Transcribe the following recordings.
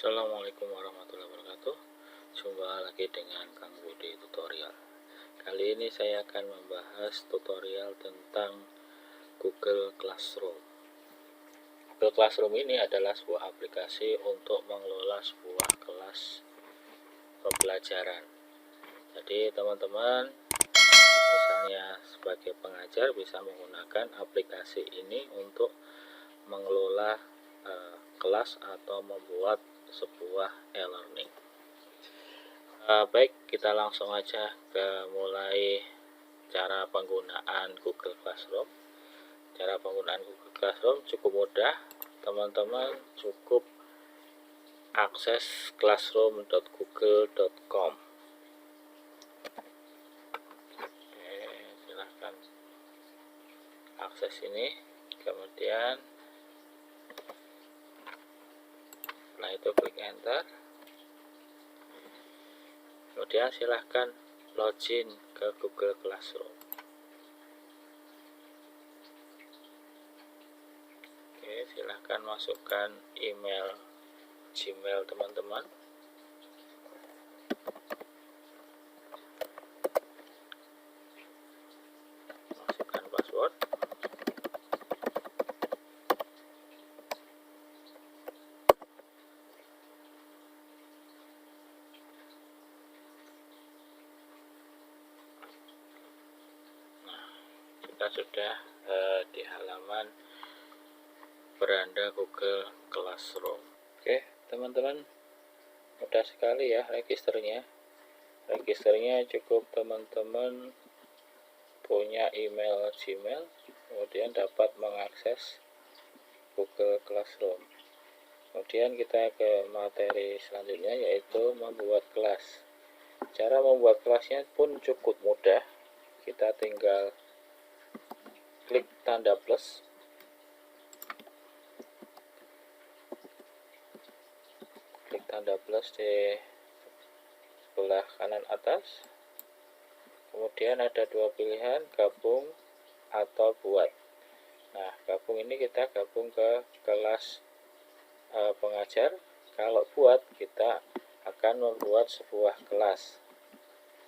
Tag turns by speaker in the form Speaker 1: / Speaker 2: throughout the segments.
Speaker 1: Assalamualaikum warahmatullahi wabarakatuh. Jumpa lagi dengan Kang Budi Tutorial. Kali ini saya akan membahas tutorial tentang Google Classroom. Google Classroom ini adalah sebuah aplikasi untuk mengelola sebuah kelas pembelajaran. Jadi teman-teman misalnya sebagai pengajar bisa menggunakan aplikasi ini untuk mengelola kelas atau membuat sebuah e-learning. Baik, kita langsung aja ke mulai cara penggunaan Google Classroom. Cara penggunaan Google Classroom cukup mudah. Teman-teman cukup akses classroom.google.com. Silahkan akses ini, kemudian setelah itu klik enter, kemudian silahkan login ke Google Classroom. Oke, silahkan masukkan email Gmail teman-teman. Masukkan password. Kita sudah di halaman beranda Google Classroom. Oke teman-teman, mudah sekali ya registernya. Cukup teman-teman punya email Gmail, kemudian dapat mengakses Google Classroom. Kemudian kita ke materi selanjutnya, yaitu membuat kelas. Cara membuat kelasnya pun cukup mudah. Kita tinggal klik tanda plus, di sebelah kanan atas. Kemudian ada dua pilihan, gabung atau buat. Nah, gabung ini kita gabung ke kelas pengajar. Kalau buat, kita akan membuat sebuah kelas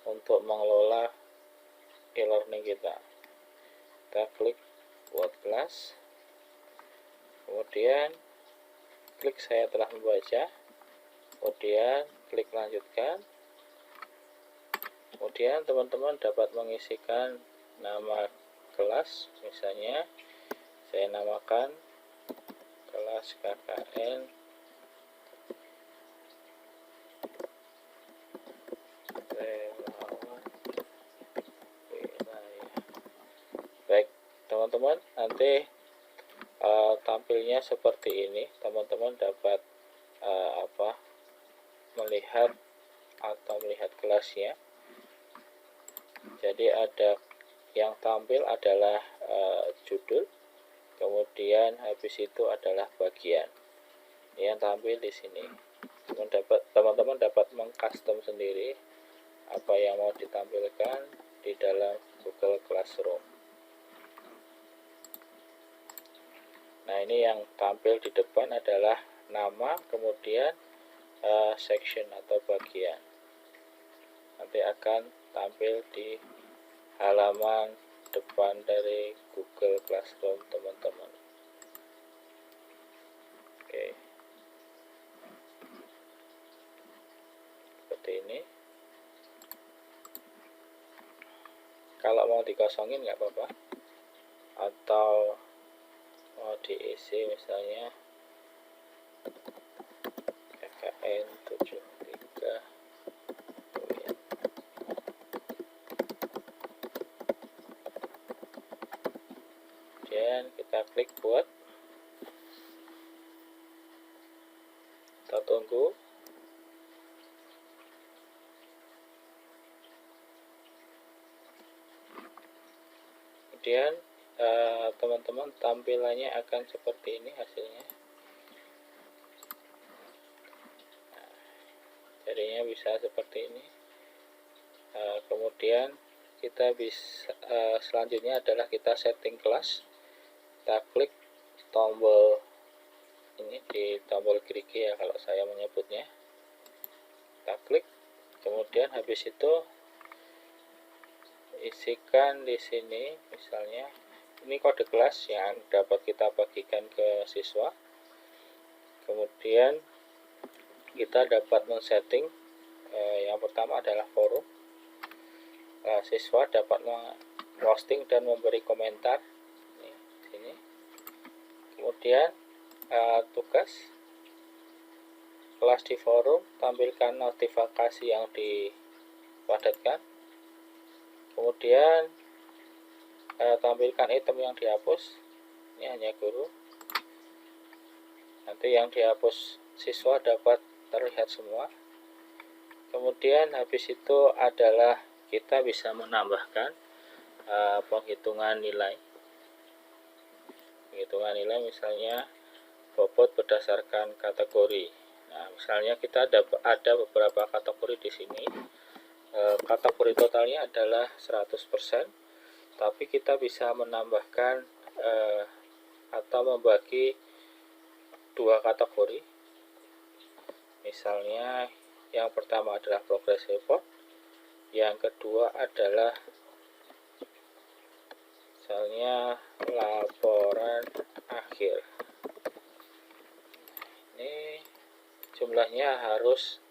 Speaker 1: untuk mengelola e-learning kita. Kita klik buat kelas, kemudian klik saya telah membaca, kemudian klik lanjutkan. Kemudian teman-teman dapat mengisikan nama kelas, misalnya saya namakan kelas KKN Baik teman-teman, nanti tampilnya seperti ini. Teman-teman dapat melihat kelasnya. Jadi ada yang tampil adalah judul, kemudian habis itu adalah bagian yang tampil di sini. Teman-teman dapat mengcustom sendiri apa yang mau ditampilkan di dalam Google Classroom. Nah, ini yang tampil di depan adalah nama, kemudian section atau bagian. Nanti akan tampil di halaman depan dari Google Classroom teman-teman. Oke, seperti ini. Kalau mau dikosongin nggak apa-apa, atau mau diisi misalnya KKN 73. Kemudian kita klik buat, kita tunggu. Kemudian teman-teman tampilannya akan seperti ini hasilnya. Jadinya bisa seperti ini. Kemudian kita bisa selanjutnya adalah kita setting kelas. Kita klik tombol ini di tombol gerigi ya kalau saya menyebutnya. Kita klik, kemudian habis itu isikan di sini, misalnya ini kode kelas yang dapat kita bagikan ke siswa. Kemudian kita dapat men-setting, yang pertama adalah forum. Siswa dapat posting dan memberi komentar ini, sini. Kemudian tugas kelas di forum, tampilkan notifikasi yang dipadatkan. Kemudian tampilkan item yang dihapus, ini hanya guru. Nanti yang dihapus siswa dapat terlihat semua. Kemudian habis itu adalah kita bisa menambahkan penghitungan nilai. Penghitungan nilai misalnya bobot berdasarkan kategori. Nah, misalnya kita ada beberapa kategori di sini. Kategori totalnya adalah 100%, tapi kita bisa menambahkan atau membagi dua kategori. Misalnya yang pertama adalah progress report, yang kedua adalah misalnya laporan akhir. Ini jumlahnya harus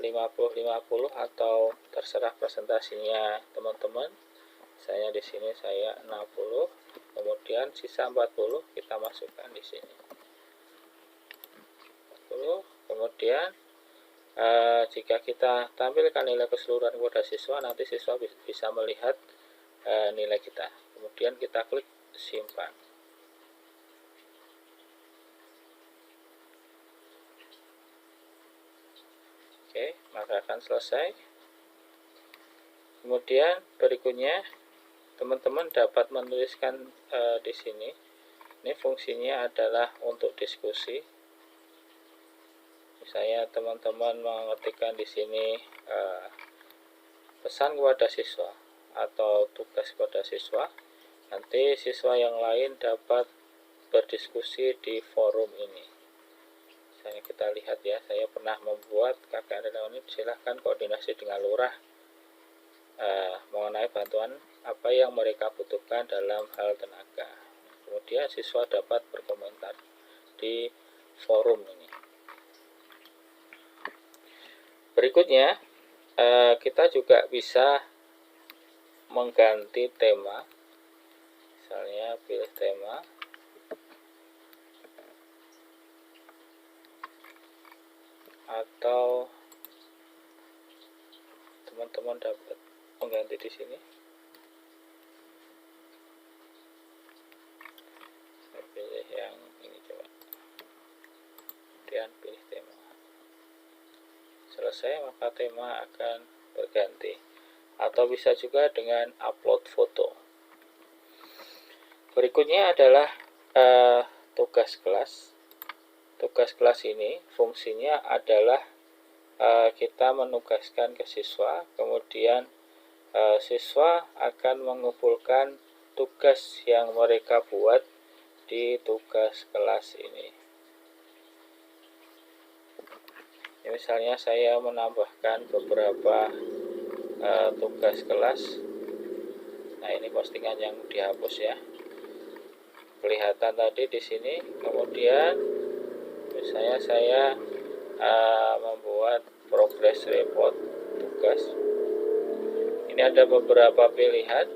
Speaker 1: 50-50 atau terserah presentasinya teman-teman. Saya di sini saya 60, kemudian sisa 40 kita masukkan di sini. 40, kemudian jika kita tampilkan nilai keseluruhan kepada siswa, nanti siswa bisa melihat nilai kita. Kemudian kita klik simpan. Oke, maka akan selesai. Kemudian berikutnya teman-teman dapat menuliskan di sini. Ini fungsinya adalah untuk diskusi. Misalnya teman-teman mengetikkan di sini pesan kepada siswa atau tugas kepada siswa. Nanti siswa yang lain dapat berdiskusi di forum ini. Misalnya kita lihat ya, saya pernah membuat KKN relawan ini, silahkan koordinasi dengan lurah mengenai bantuan apa yang mereka butuhkan dalam hal tenaga. Kemudian siswa dapat berkomentar di forum ini. Berikutnya kita juga bisa mengganti tema. Misalnya pilih tema, atau teman-teman dapat mengganti di sini. Saya pilih yang ini coba. Kemudian pilih tema. Selesai, maka tema akan berganti. Atau bisa juga dengan upload foto. Berikutnya adalah tugas kelas. Tugas kelas ini fungsinya adalah kita menugaskan ke siswa, kemudian siswa akan mengumpulkan tugas yang mereka buat di tugas kelas ini. Ya, misalnya saya menambahkan beberapa tugas kelas. Nah, ini postingan yang dihapus ya. Kelihatan tadi di sini. Kemudian misalnya saya membuat progress report tugas. Ini ada beberapa pilihan.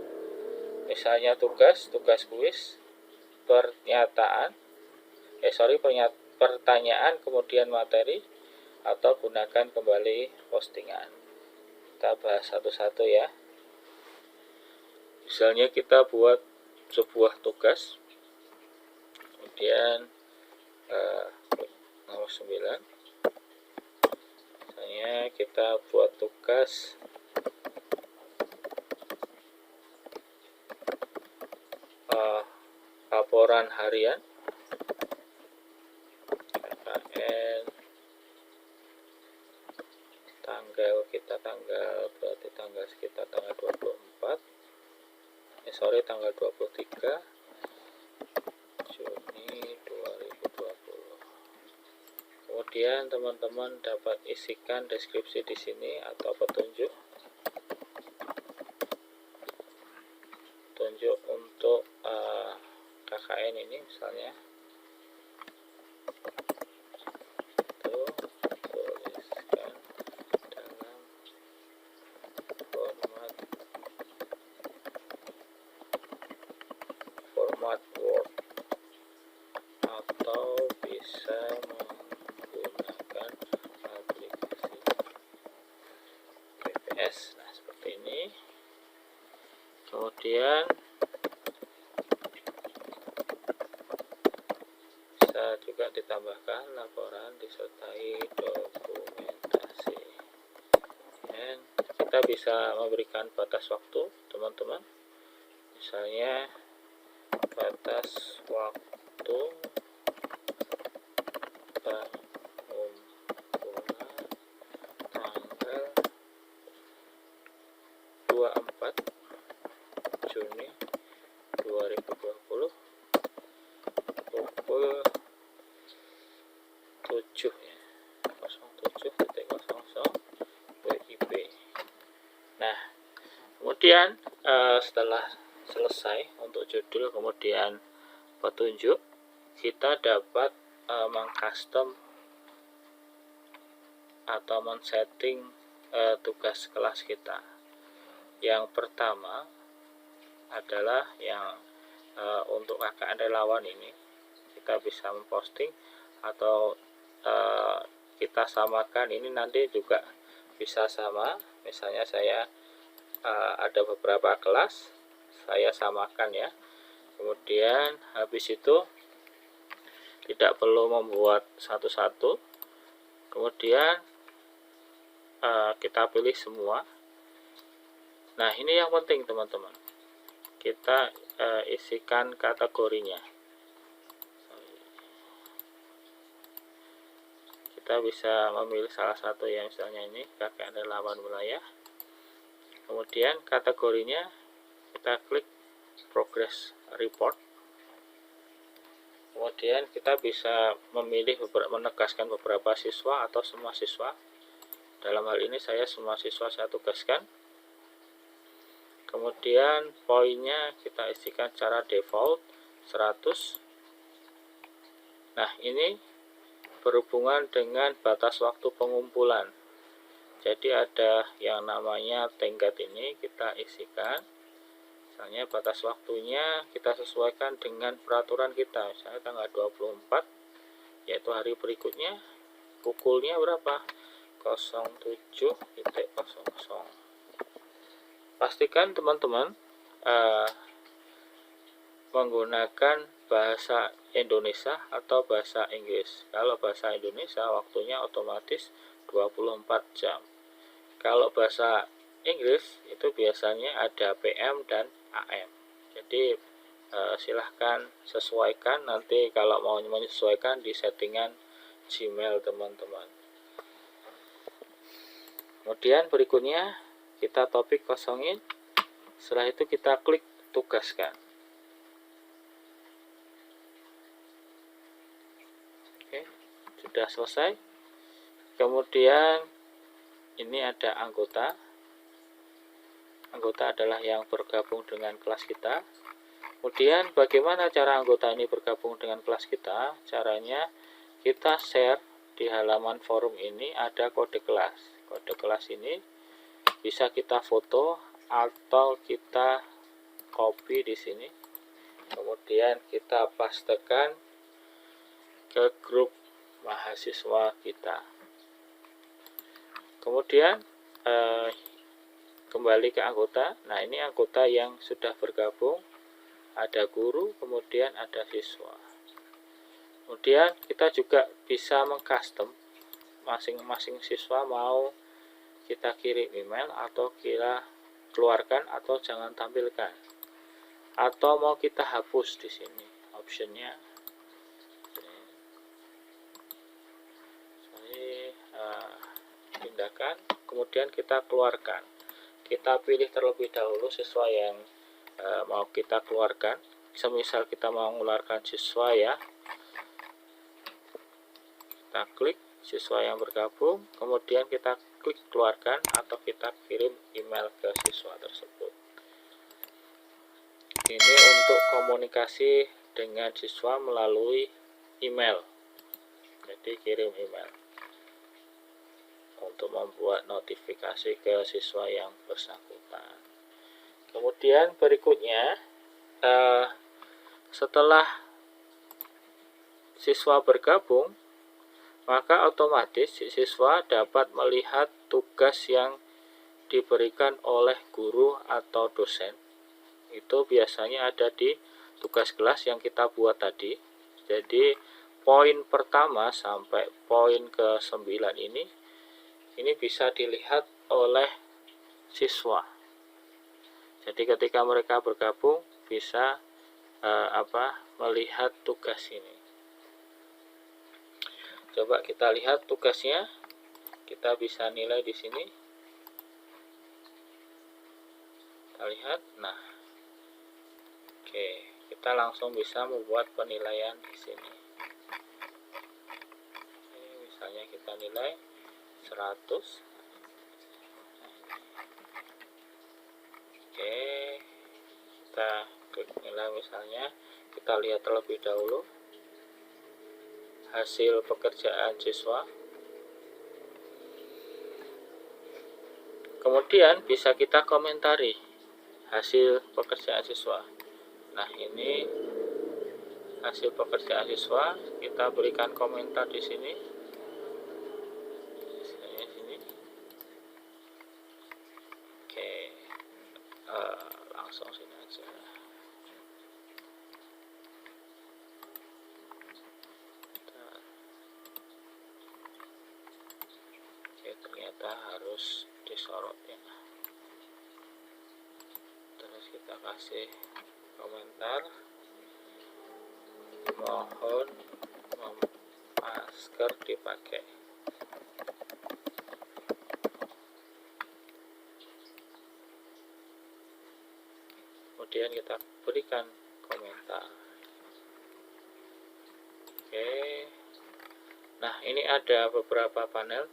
Speaker 1: Misalnya tugas kuis, pertanyaan kemudian materi, atau gunakan kembali postingan. Kita bahas satu-satu ya. Misalnya kita buat sebuah tugas, kemudian nomor 9, misalnya kita buat tugas laporan harian KKN, berarti tanggal sekitar tanggal 24, tanggal 23 Juni 2020. Kemudian teman-teman dapat isikan deskripsi di sini atau petunjuk untuk KKN ini, misalnya itu tuliskan dalam format Word atau bisa menggunakan aplikasi PPS. Nah, seperti ini. Kemudian bisa juga ditambahkan laporan disertai dokumentasi. Dan kita bisa memberikan batas waktu, teman-teman. Misalnya batas waktu pengumpulan tanggal 24 Juni 2020 pukul 7 ya, 07.00 WIB. Nah, kemudian setelah selesai untuk judul kemudian petunjuk, kita dapat mengcustom atau men-setting tugas kelas kita. Yang pertama adalah yang untuk KKN relawan ini kita bisa memposting atau kita samakan. Ini nanti juga bisa sama, misalnya saya ada beberapa kelas, saya samakan ya. Kemudian habis itu tidak perlu membuat satu-satu, kemudian kita pilih semua. Nah, ini yang penting teman-teman, kita isikan kategorinya. Kita bisa memilih salah satu yang misalnya ini KKN relawan wilayah. Kemudian kategorinya kita klik progress report. Kemudian kita bisa memilih menegaskan beberapa siswa atau semua siswa. Dalam hal ini saya semua siswa saya tugaskan. Kemudian poinnya kita isikan secara default 100. Nah, ini berhubungan dengan batas waktu pengumpulan. Jadi ada yang namanya tenggat, ini kita isikan. Misalnya batas waktunya kita sesuaikan dengan peraturan kita. Misalnya tanggal 24, yaitu hari berikutnya. Pukulnya berapa? 07.00. Pastikan teman-teman menggunakan bahasa Indonesia atau bahasa Inggris. Kalau bahasa Indonesia waktunya otomatis 24 jam. Kalau bahasa Inggris itu biasanya ada PM dan AM. Jadi silahkan sesuaikan, nanti kalau mau menyesuaikan di settingan Gmail teman-teman. Kemudian berikutnya kita topik kosongin. Setelah itu kita klik tugaskan. Oke, sudah selesai. Kemudian ini ada anggota. Anggota adalah yang bergabung dengan kelas kita. Kemudian bagaimana cara anggota ini bergabung dengan kelas kita? Caranya kita share di halaman forum ini, ada kode kelas. Kode kelas ini bisa kita foto atau kita copy di sini. Kemudian kita pastekan ke grup mahasiswa kita. Kemudian kembali ke anggota. Nah, ini anggota yang sudah bergabung, ada guru, kemudian ada siswa. Kemudian kita juga bisa mengcustom, masing-masing siswa mau kita kirim email atau kita keluarkan atau jangan tampilkan, atau mau kita hapus. Di sini optionnya pindahkan, kemudian kita keluarkan. Kita pilih terlebih dahulu siswa yang mau kita keluarkan. Semisal kita mau mengeluarkan siswa ya, kita klik siswa yang bergabung, kemudian kita klik keluarkan atau kita kirim email ke siswa tersebut. Ini untuk komunikasi dengan siswa melalui email. Jadi kirim email untuk membuat notifikasi ke siswa yang bersangkutan. Kemudian berikutnya, setelah siswa bergabung, maka otomatis siswa dapat melihat tugas yang diberikan oleh guru atau dosen. Itu biasanya ada di tugas kelas yang kita buat tadi. Jadi poin pertama sampai poin ke-9 ini bisa dilihat oleh siswa. Jadi ketika mereka bergabung bisa melihat tugas ini. Coba kita lihat tugasnya. Kita bisa nilai di sini. Kita lihat. Nah, oke, kita langsung bisa membuat penilaian di sini. Misalnya kita nilai 100. Oke, kita klik nilai misalnya. Kita lihat terlebih dahulu hasil pekerjaan siswa. Kemudian bisa kita komentari hasil pekerjaan siswa. Nah, ini hasil pekerjaan siswa, kita berikan komentar di sini. Oke, langsung sini aja. Oke, ternyata harus disorot ya. Terus kita kasih komentar, mohon masker dipakai. Kemudian kita berikan komentar. Oke, nah ini ada beberapa panel,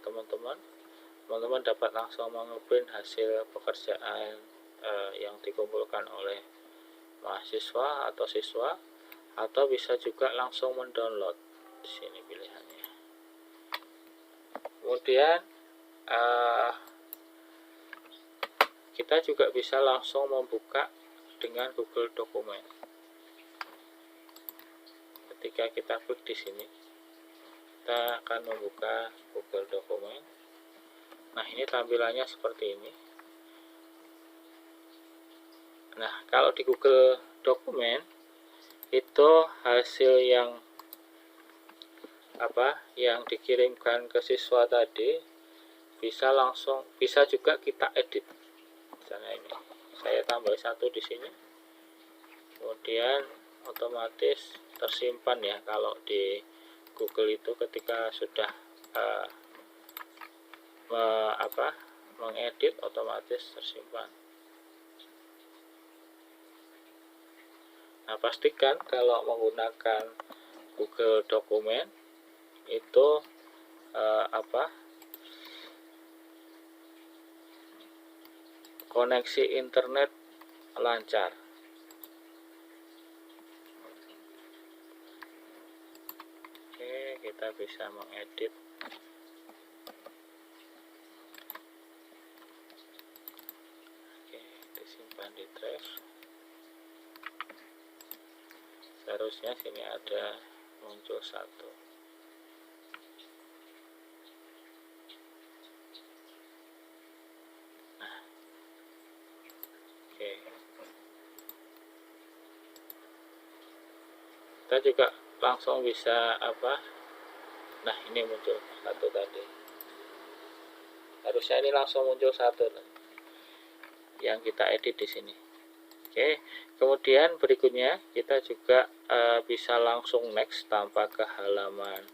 Speaker 1: teman-teman dapat langsung mengeprint hasil pekerjaan yang dikumpulkan oleh mahasiswa atau siswa, atau bisa juga langsung mendownload. Di sini pilihannya. Kemudian kita juga bisa langsung membuka dengan Google Dokumen. Ketika kita klik di sini, kita akan membuka Google Dokumen. Nah, ini tampilannya seperti ini. Nah, kalau di Google Dokumen itu hasil yang dikirimkan ke siswa tadi bisa juga kita edit. Misalnya ini, saya tambah 1 di sini. Kemudian otomatis tersimpan ya, kalau di Google itu ketika sudah mengedit otomatis tersimpan. Nah, pastikan kalau menggunakan Google Dokumen itu koneksi internet lancar. Oke, kita bisa mengedit. Oke, disimpan di drive. Seharusnya sini ada muncul 1. Nah, oke. Kita juga langsung bisa nah, ini muncul 1 tadi. Harusnya ini langsung muncul 1 yang kita edit di sini. Oke, kemudian berikutnya kita juga bisa langsung next tanpa ke halaman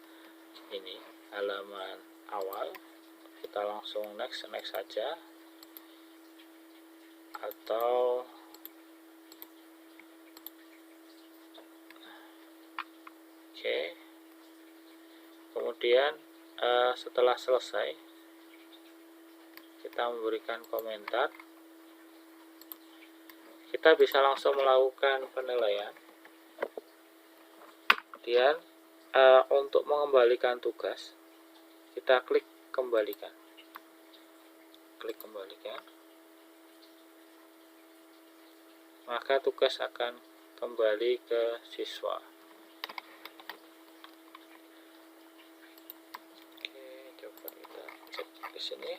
Speaker 1: ini, halaman awal. Kita langsung next saja, atau oke, Kemudian setelah selesai kita memberikan komentar, kita bisa langsung melakukan penilaian. Kemudian untuk mengembalikan tugas, kita klik kembalikan. Klik kembalikan. Maka tugas akan kembali ke siswa. Oke, coba kita cek di sini.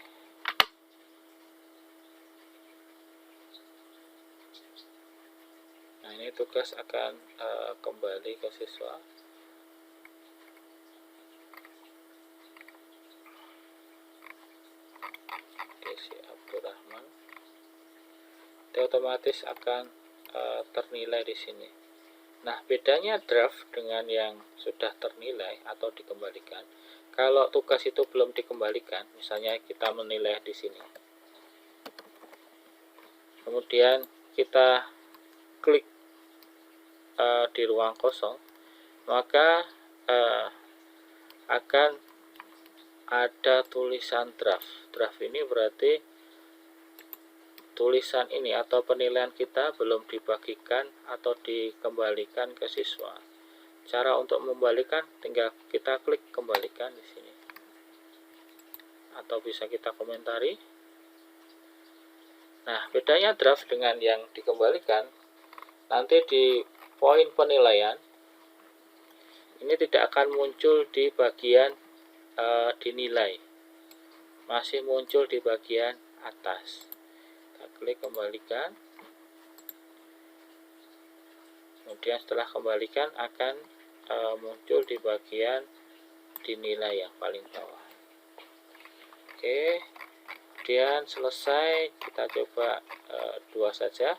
Speaker 1: Nah, ini tugas akan kembali ke siswa. Si Abdurrahman. Itu otomatis akan ternilai di sini. Nah, bedanya draft dengan yang sudah ternilai atau dikembalikan. Kalau tugas itu belum dikembalikan, misalnya kita menilai di sini. Kemudian kita klik di ruang kosong, maka akan ada tulisan draft. Draft ini berarti tulisan ini atau penilaian kita belum dibagikan atau dikembalikan ke siswa. Cara untuk membalikan tinggal kita klik kembalikan di sini. Atau bisa kita komentari. Nah, bedanya draft dengan yang dikembalikan, nanti di poin penilaian ini tidak akan muncul di bagian dinilai. Masih muncul di bagian atas. Klik kembalikan, kemudian setelah kembalikan akan muncul di bagian dinilai yang paling bawah. Oke, kemudian selesai, kita coba 2 saja.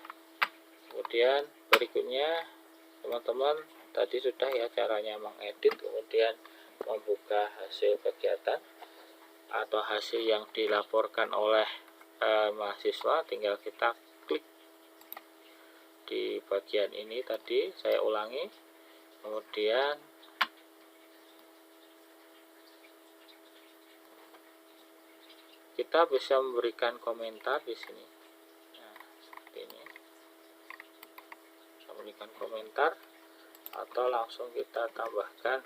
Speaker 1: Kemudian berikutnya teman-teman tadi sudah ya caranya mengedit, kemudian membuka hasil kegiatan atau hasil yang dilaporkan oleh mahasiswa. Tinggal kita klik di bagian ini tadi, saya ulangi, kemudian kita bisa memberikan komentar di sini. Nah, seperti ini, bisa memberikan komentar atau langsung kita tambahkan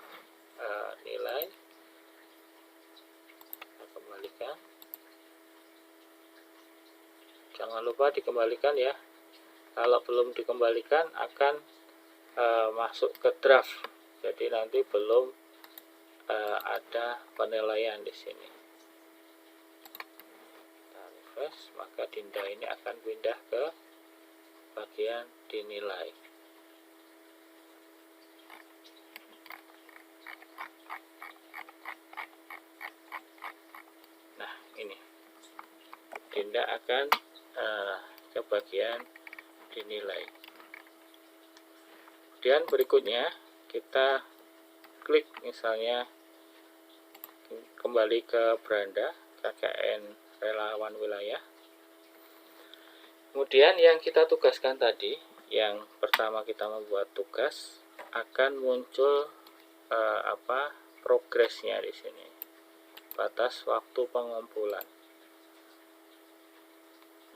Speaker 1: nilai. Kita kembalikan. Jangan lupa dikembalikan ya. Kalau belum dikembalikan akan masuk ke draft. Jadi nanti belum ada penilaian di sini. Kita refresh, maka Dinda ini akan pindah ke bagian dinilai. Nah, ini Dinda akan ke bagian dinilai. Kemudian berikutnya kita klik misalnya kembali ke beranda KKN Relawan Wilayah. Kemudian yang kita tugaskan tadi, yang pertama kita membuat tugas, akan muncul progresnya di sini. Batas waktu pengumpulan.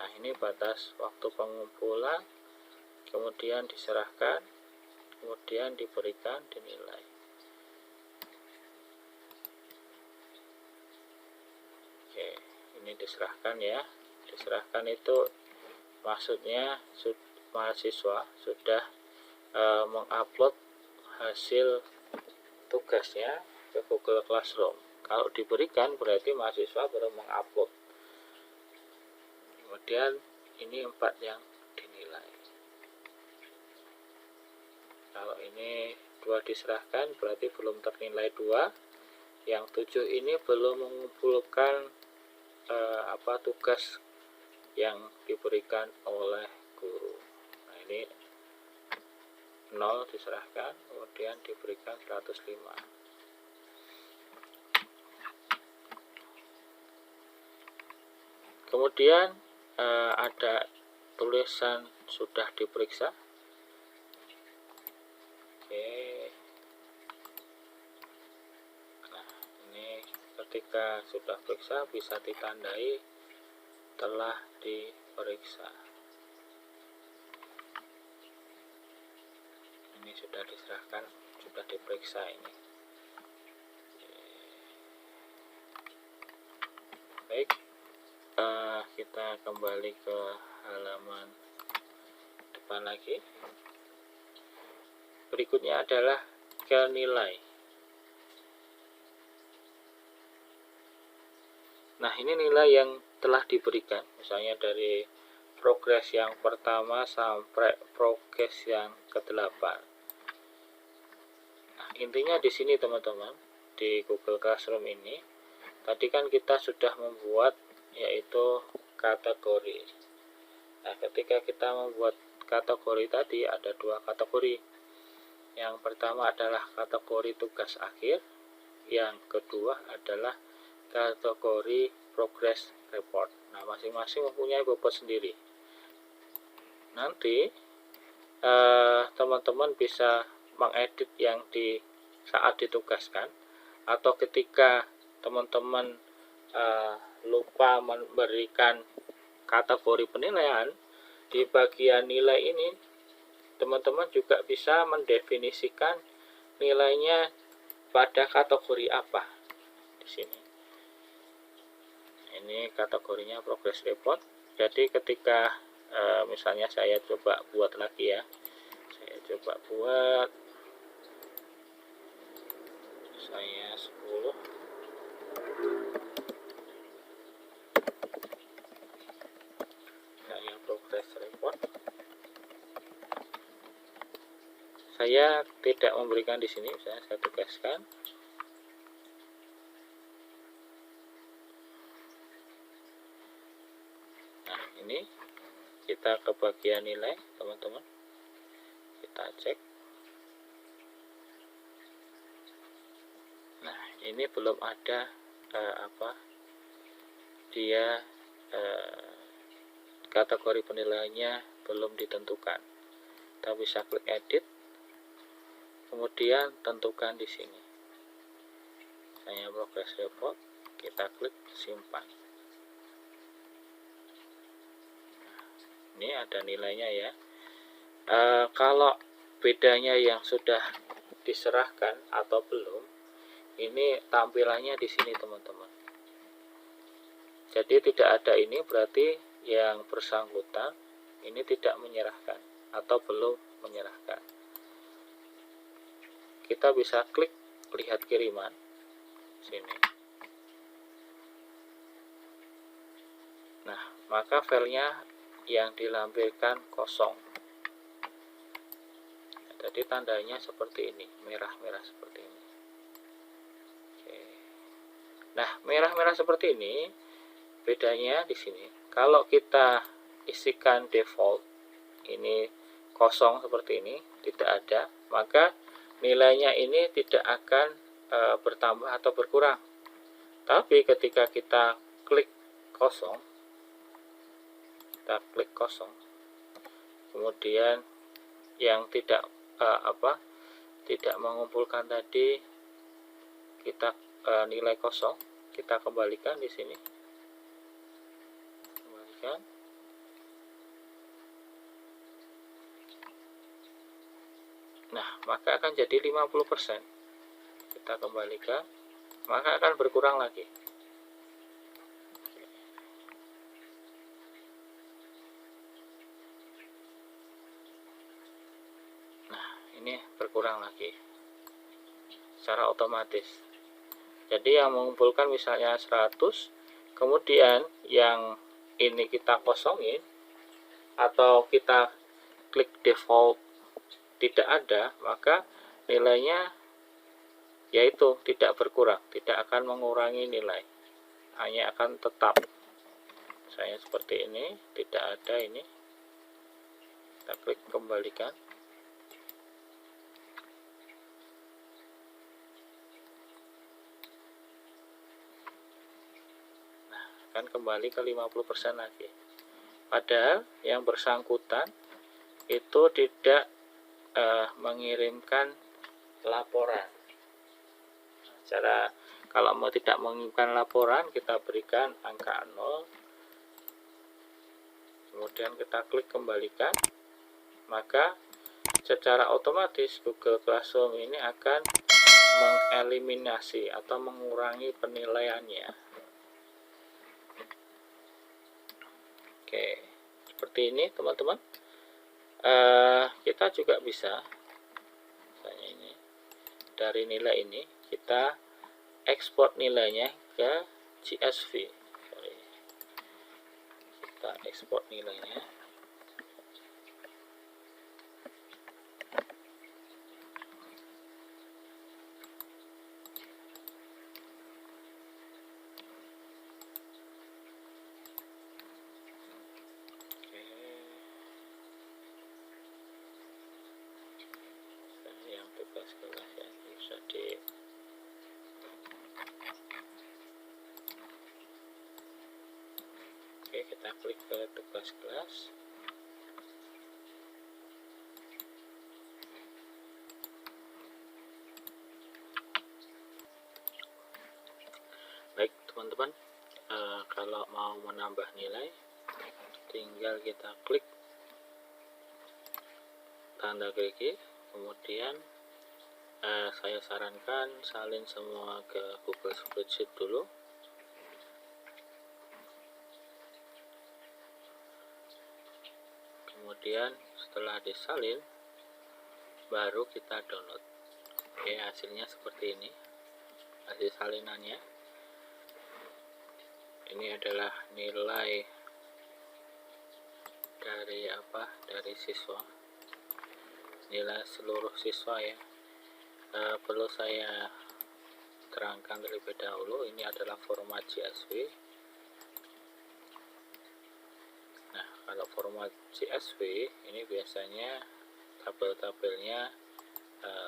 Speaker 1: Nah, ini batas waktu pengumpulan, kemudian diserahkan, kemudian diberikan dinilai. Oke, ini diserahkan ya. Diserahkan itu maksudnya mahasiswa sudah mengupload hasil tugasnya ke Google Classroom. Kalau diberikan berarti mahasiswa baru mengupload. Kemudian ini 4 yang dinilai. Kalau ini 2 diserahkan berarti belum ternilai 2. Yang 7 ini belum mengumpulkan tugas yang diberikan oleh guru. Nah, ini 0 diserahkan, kemudian diberikan 105. Kemudian ada tulisan sudah diperiksa. Oke. Nah, ketika sudah periksa bisa ditandai telah diperiksa. Ini sudah diserahkan, sudah diperiksa ini. Baik, kita kembali ke halaman depan lagi. Berikutnya adalah ke nilai. Nah, ini nilai yang telah diberikan, misalnya dari progres yang pertama sampai progres yang ke-8. Nah, intinya di sini teman-teman, di Google Classroom ini, tadi kan kita sudah membuat yaitu kategori. Nah, ketika kita membuat kategori tadi ada 2 kategori. Yang pertama adalah kategori tugas akhir, yang kedua adalah kategori progress report. Nah, masing-masing mempunyai bobot sendiri. Nanti teman-teman bisa mengedit yang di saat ditugaskan, atau ketika teman-teman lupa memberikan kategori penilaian di bagian nilai ini, teman-teman juga bisa mendefinisikan nilainya pada kategori apa di sini. Ini kategorinya progress report. Jadi ketika misalnya saya coba buat lagi ya, saya coba buat saya 10. Saya progress report. Saya tidak memberikan di sini, misalnya saya tugaskan. Nah, ini kita ke bagian nilai, teman-teman. Kita cek. Nah, ini belum ada dia kategori penilaiannya belum ditentukan. Kita bisa klik edit, kemudian tentukan di sini. Saya progress report, kita klik simpan. Ini ada nilainya ya. Kalau bedanya yang sudah diserahkan atau belum, ini tampilannya di sini teman-teman. Jadi tidak ada ini berarti yang bersangkutan ini tidak menyerahkan atau belum menyerahkan. Kita bisa klik lihat kiriman sini. Nah, maka filenya yang dilampirkan kosong. Jadi tandanya seperti ini, merah-merah seperti ini. Oke. Nah, merah-merah seperti ini bedanya di sini. Kalau kita isikan default ini kosong seperti ini, tidak ada, maka nilainya ini tidak akan bertambah atau berkurang. Tapi ketika kita klik kosong, kita klik kosong, kemudian yang tidak tidak mengumpulkan tadi, kita nilai kosong, kita kembalikan di sini, kembalikan. Nah, maka akan jadi 50%. Kita kembalikan, maka akan berkurang lagi. Ini berkurang lagi secara otomatis. Jadi yang mengumpulkan misalnya 100, kemudian yang ini kita kosongin atau kita klik default tidak ada, maka nilainya yaitu tidak berkurang, tidak akan mengurangi nilai, hanya akan tetap. Misalnya seperti ini, tidak ada ini, kita klik kembalikan. Kan kembali ke 50% lagi. Padahal yang bersangkutan itu tidak mengirimkan laporan. Cara Kalau mau tidak mengirimkan laporan, kita berikan angka 0, kemudian kita klik kembalikan, maka secara otomatis Google Classroom ini akan mengeliminasi atau mengurangi penilaiannya. Oke, seperti ini teman-teman. Kita juga bisa, misalnya ini, dari nilai ini kita ekspor nilainya ke CSV. Kita ekspor nilainya. Yang tugas kelas yang bisa di Oke, kita klik ke tugas kelas. Baik teman-teman, kalau mau menambah nilai, tinggal kita klik tanda gerigi, kemudian saya sarankan salin semua ke Google Spreadsheet dulu. Kemudian setelah disalin, baru kita download. Oke, hasilnya seperti ini, hasil salinannya. Ini adalah nilai dari siswa, nilai seluruh siswa ya. Perlu saya terangkan terlebih dahulu, ini adalah format CSV. Nah, kalau format CSV ini biasanya tabel-tabelnya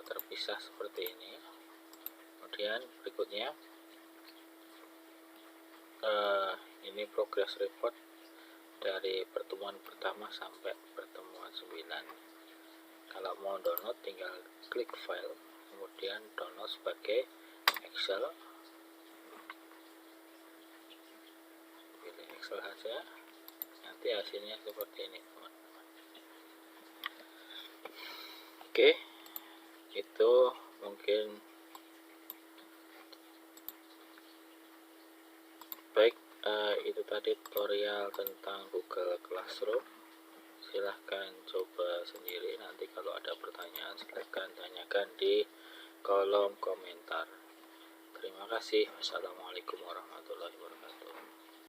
Speaker 1: terpisah seperti ini. Kemudian berikutnya ini progress report dari pertemuan pertama sampai pertemuan 9. Kalau mau download tinggal klik file, kemudian download sebagai Excel. Pilih Excel saja, nanti hasilnya seperti ini teman-teman. Oke, itu mungkin baik. Itu tadi tutorial tentang Google Classroom. Silahkan coba sendiri, nanti kalau ada pertanyaan silahkan tanyakan di kolom komentar. Terima kasih. Wassalamualaikum warahmatullahi wabarakatuh.